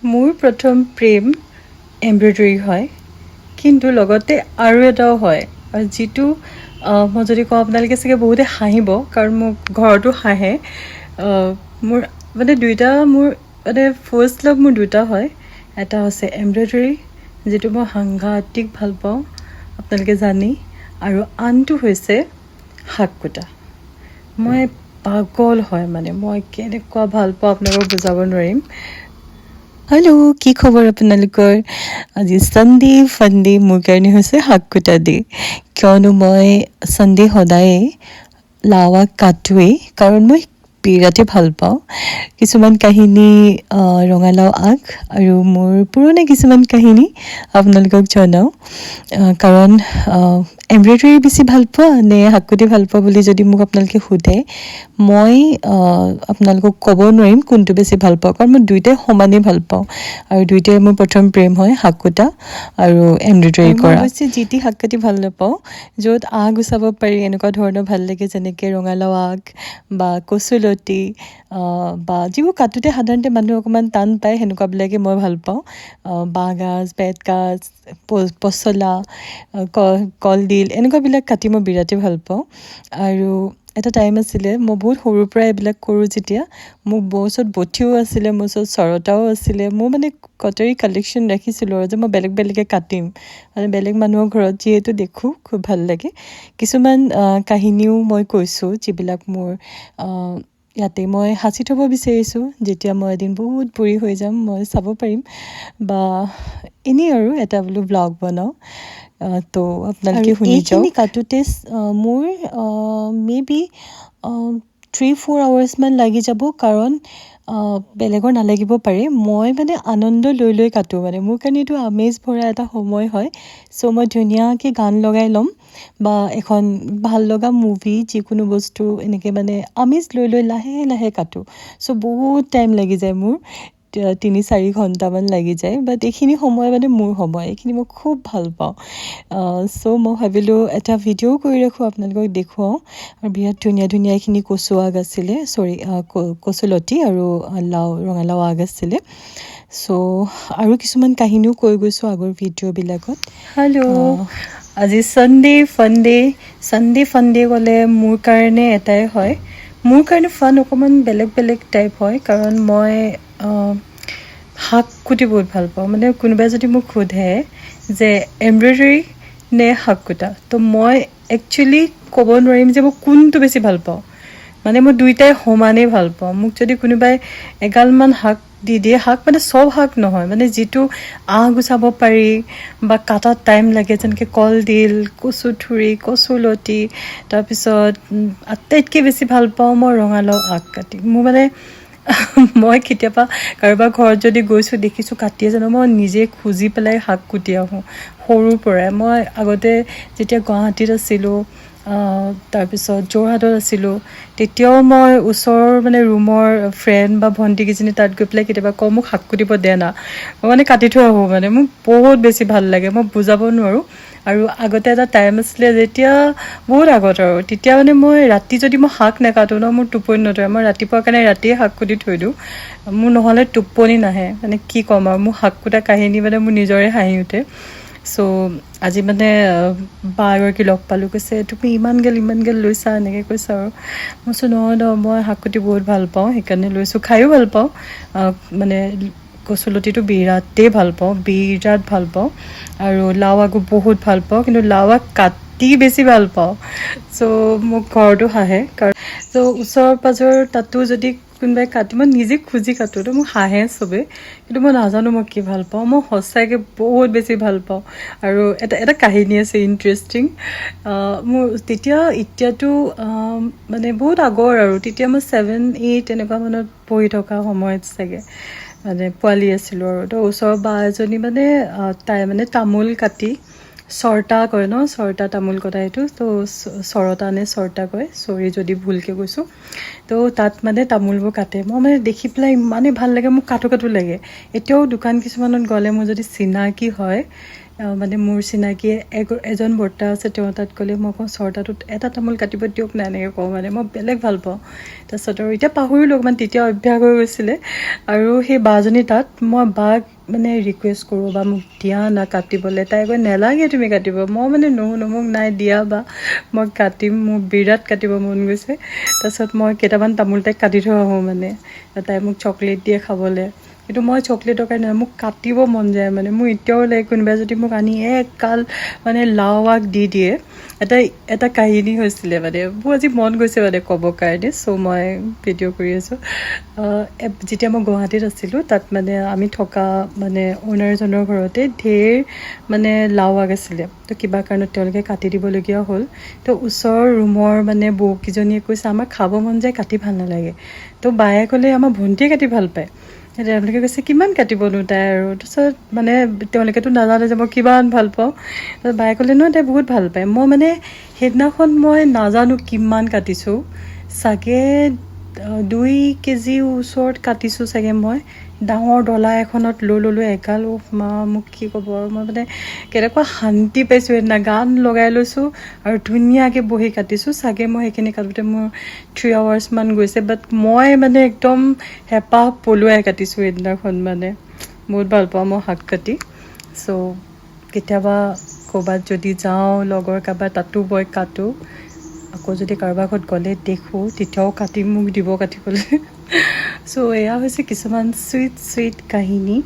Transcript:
মোৰ প্ৰথম প্ৰেম এমব্ৰইডাৰী হয়, কিন্তু লগতে আৰু এটাও হয়, আৰু যিটো মই যদি কওঁ আপোনালোকে চাগে বহুতে হাঁহিব, কাৰণ মোক ঘৰতো হাঁহে। মোৰ মানে ফাৰ্ষ্ট লাভ মোৰ দুটা হয়। এটা হৈছে এমব্ৰইডাৰী, যিটো মই সাংঘাতিক ভাল পাওঁ আপোনালোকে জানি, আৰু আনটো হৈছে শাক কুটা। মই পাগল হয়, মানে মই কেনেকুৱা ভাল পাওঁ আপোনালোকক বুজাব নোৱাৰিম। হেল্ল', কি খবৰ আপোনালোকৰ? আজি ছানডে ফানডে মোৰ কাৰণে হৈছে শাক কুটা ডে, কিয়নো মই ছানডে সদায়ে লাও আগ কাটোৱেই, কাৰণ মই বিৰাটেই ভাল পাওঁ। কিছুমান কাহিনী ৰঙালাও আগ আৰু মোৰ পুৰণা কিছুমান কাহিনী আপোনালোকক জনাওঁ। কাৰণ এমব্ৰইডাৰী বেছি ভাল পোৱা নে শাকুটি ভাল পোৱা বুলি যদি মোক আপোনালোকে সোধে, মই আপোনালোকক ক'ব নোৱাৰিম কোনটো বেছি ভাল পাওঁ, কাৰণ মই দুয়োটাই সমানেই ভাল পাওঁ, আৰু দুয়োটাই মোৰ প্ৰথম প্ৰেম হয় শাক কুটা আৰু এমব্ৰইডাৰী কৰা। অৱশ্যে যি টি শাক কাটি ভাল নাপাওঁ, য'ত আগ গুচাব পাৰি এনেকুৱা ধৰণৰ ভাল লাগে, যেনেকৈ ৰঙালাও আগ বা কচুলতি, বা যিবোৰ কাটোতে সাধাৰণতে মানুহে অকণমান টান পায়, সেনেকুৱাবিলাকে মই ভাল পাওঁ। বাঁহগাজ, বেতগাজ, পচলা, কলডিল এনেকুৱাবিলাক কাটি মই বিৰাটেই ভাল পাওঁ। আৰু এটা টাইম আছিলে, মই বহুত সৰুৰ পৰা এইবিলাক কৰোঁ যেতিয়া, মোৰ ওচৰত বঠিও আছিলে, মোৰ ওচৰত চৰতাও আছিলে, মোৰ মানে কটাৰী কালেকশ্যন ৰাখিছিলোঁ, আৰু যে মই বেলেগ বেলেগকৈ কাটিম, মানে বেলেগ মানুহৰ ঘৰত যিহেতু দেখোঁ খুব ভাল লাগে। কিছুমান কাহিনীও মই কৈছোঁ, যিবিলাক মোৰ ইয়াতে মই সাঁচি থ'ব বিচাৰিছোঁ, যেতিয়া মই এদিন বহুত বুঢ়ী হৈ যাম মই চাব পাৰিম, বা এনেই আৰু এটা বোলো ব্লগ বনাওঁ। তো আপোনালোকে শুনি যাওক। এইখিনি কাটোতে মোৰ মেবি 3-4 আৱাৰ্ছমান লাগি যাব, কাৰণ বেলেগৰ নালাগিব পাৰে। মই মানে আনন্দ লৈ লৈ কাটোঁ, মানে মোৰ কাৰণে এইটো আমেজ ভৰা এটা সময় হয়। চ' মই ধুনীয়াকৈ গান লগাই ল'ম, বা এখন ভাল লগা মুভি, যিকোনো বস্তু এনেকৈ মানে আমেজ লৈ লৈ লাহে লাহে কাটোঁ। চ' বহুত টাইম লাগি যায়, মোৰ 3-4 ঘণ্টামান লাগি যায়, বাট এইখিনি সময় মানে মোৰ সময়, এইখিনি মই খুব ভাল পাওঁ। চ' মই ভাবিলোঁ এটা ভিডিঅ'ও কৰি ৰাখোঁ, আপোনালোকক দেখুৱাওঁ। আৰু বিৰাট ধুনীয়া ধুনীয়া এইখিনি কচু আগ আছিলে, কচুলতি আৰু ৰঙালাও আগ আছিলে। চ' আৰু কিছুমান কাহিনীও কৈ গৈছোঁ আগৰ ভিডিঅ'বিলাকত। হেল্ল', আজি ছানডে ফানডে ক'লে মোৰ কাৰণে এটাই হয়, মোৰ কাৰণে ফান অকণমান বেলেগ বেলেগ টাইপ হয়, কাৰণ মই শাক কুটি বহুত ভাল পাওঁ। মানে কোনোবাই যদি মোক সোধে যে এমব্ৰইডাৰী নে শাক কুটা, তো মই একচুৱেলি ক'ব নোৱাৰিম যে মই কোনটো বেছি ভাল পাওঁ, মানে মই দুয়োটাই সমানেই ভাল পাওঁ। মোক যদি কোনোবাই এগালমান শাক দি দিয়ে, শাক মানে চব শাক নহয়, মানে যিটো গুচাব পাৰি বা কাটাত টাইম লাগে, যেনেকৈ কলডিল, কচুথুৰি, কচুলতি, তাৰপিছত আটাইতকৈ বেছি ভাল পাওঁ মই ৰঙালাও আগ কাটি। মোৰ মানে মই কেতিয়াবা কাৰোবাৰ ঘৰত যদি গৈছোঁ, দেখিছোঁ কাটিয়ে জানো, মই নিজে খুজি পেলাই শাক কুটি আহোঁ সৰুৰ পৰাই। মই আগতে যেতিয়া গুৱাহাটীত আছিলোঁ, তাৰপিছত যোৰহাটত আছিলোঁ, তেতিয়াও মই ওচৰৰ মানে ৰুমৰ ফ্ৰেণ্ড বা ভণ্টিকেইজনী তাত গৈ পেলাই কেতিয়াবা কওঁ, মোক শাক কুটিব দে না, মই মানে কাটি থৈ আহোঁ, মানে মোক বহুত বেছি ভাল লাগে, মই বুজাব নোৱাৰোঁ। আৰু আগতে এটা টাইম আছিলে, যেতিয়া বহুত আগত আৰু, তেতিয়া মানে মই ৰাতি যদি মই শাক নাকাটোঁ ন, মোৰ টোপনি নধৰে। মই ৰাতিপুৱাৰ কাৰণে ৰাতিয়ে শাক কুটি থৈ দিওঁ, মোৰ নহ'লে টোপনি নাহে। মানে কি ক'ম আৰু, মোৰ শাক কুটা কাহিনী মানে মোৰ নিজৰে হাঁহি উঠে। চ' আজি মানে বা এগৰাকী লগ পালোঁ, কৈছে তুমি ইমান গাল লৈছা, এনেকৈ কৈছা। আৰু মই কৈছোঁ নহয়, মই শাক কুটি বহুত ভাল পাওঁ, সেইকাৰণে লৈছোঁ। খায়ো ভাল পাওঁ, মানে কচুলতিটো বিৰাটেই ভাল পাওঁ, বিৰাট ভাল পাওঁ। আৰু লাও আগো বহুত ভাল পাওঁ, কিন্তু লাও আগ কাটি বেছি ভাল পাওঁ। চ' মোক ঘৰতো হাঁহে, কাৰণ চ' ওচৰ পাজৰ তাতো যদি কোনোবাই কাটি, মই নিজে খুজি কাটোঁ, তো মোক হাঁহে চবেই, কিন্তু মই নাজানো মই কি ভাল পাওঁ। মই সঁচাকৈ বহুত বেছি ভাল পাওঁ। আৰু এটা কাহিনী আছে ইণ্টাৰেষ্টিং। মোৰ এতিয়াতো মানে বহুত আগৰ আৰু, তেতিয়া মই 7-8 এনেকুৱা মানত পঢ়ি থকা সময়ত চাগে, মানে পোৱালি আছিলোঁ। আৰু তো ওচৰৰ বা এজনী মানে তাই মানে তামোল কাটি, চৰ্টা কয় ন, চৰ্টা তামোল কটা, এইটো তো চৰতা নে চৰ্টা কয়, চৰি যদি ভুলকৈ কৈছোঁ। তো তাত মানে তামোলবোৰ কাটে, মই মানে দেখি পেলাই ইমানেই ভাল লাগে, মোক কাটো লাগে। এতিয়াও দোকান কিছুমানত গ'লে মোৰ যদি চিনাকি হয়, মানে মোৰ চিনাকি এজন বৰ্তা আছে, তেওঁ তাত গ'লে মই কওঁ ছটাটোত এটা তামোল কাটিব দিয়ক না, এনেকৈ কওঁ। মানে মই বেলেগ ভাল পাওঁ। তাৰপিছত আৰু এতিয়া পাহৰিলোঁ অকণমান, তেতিয়া অভ্যাস হৈ গৈছিলে। আৰু সেই বাজনী তাত মই বাক মানে ৰিকুৱেষ্ট কৰোঁ বা মোক দিয়া না কাটিবলৈ। তাই কয় নেলাগে তুমি কাটিব। মই মানে নুশুনো, মোক নাই দিয়া বা মই কাটিম, মোৰ বিৰাট কাটিব মন গৈছে। তাৰপিছত মই কেইটামান তামোল তাইক কাটি থৈ আহোঁ মানে। তাই মোক চকলেট দিয়ে খাবলৈ, কিন্তু মই চকলেটৰ কাৰণে নহয়, মোক কাটিব মন যায়। মানে মোৰ এতিয়াও লাগে কোনোবাই যদি মোক আনি একাল মানে লাও আগ দি দিয়ে। এটা কাহিনী হৈছিলে মানে, মোৰ আজি মন গৈছে মানে ক'ব কাৰণে, চ' মই ভিডিঅ' কৰি আছোঁ। যেতিয়া মই গুৱাহাটীত আছিলোঁ, তাত মানে আমি থকা মানে অ'নাৰজনৰ ঘৰতে ঢেৰ মানে লাও আগ আছিলে। তো কিবা কাৰণত তেওঁলোকে কাটি দিবলগীয়া হ'ল। তো ওচৰৰ ৰুমৰ মানে বৌকেইজনীয়ে কৈছে আমাৰ খাব মন যায়, কাটি ভাল নালাগে। তো বায়ে ক'লে আমাৰ ভণ্টিয়ে কাটি ভাল পায়। তেওঁলোকে কৈছে কিমান কাটিবনো তাই আৰু। তাৰপিছত মানে তেওঁলোকেতো নাজানে যে মই কিমান ভাল পাওঁ। তাৰপিছত বায়ে ক'লে নহয় তাই বহুত ভাল পায়। মই মানে সেইদিনাখন মই নাজানো কিমান কাটিছোঁ, চাগে 2 কেজি ওচৰত কাটিছোঁ চাগে। মই ডাঙৰ ডলা এখনত লৈ ল'লোঁ এগাল। মা মোক কি ক'ব আৰু, মই মানে কেনেকুৱা শান্তি পাইছোঁ সেইদিনা। গান লগাই লৈছোঁ আৰু ধুনীয়াকৈ বহি কাটিছোঁ। চাগে মই সেইখিনি কাটোতে মোৰ 3 hours মান গৈছে। বাট মই মানে একদম হেঁপাহ পলুৱাই কাটিছোঁ সেইদিনাখন। মানে বহুত ভাল পাওঁ মই শাক কাটি। চ' কেতিয়াবা ক'ৰবাত যদি যাওঁ লগৰ কাৰোবাৰ, তাতো মই কাটোঁ। আকৌ যদি কাৰোবাৰ ঘৰত গ'লে দেখোঁ, তেতিয়াও কাটিম, মোক দিব কাটিবলৈ। চ' এয়া হৈছে কিছুমান চুইট কাহিনী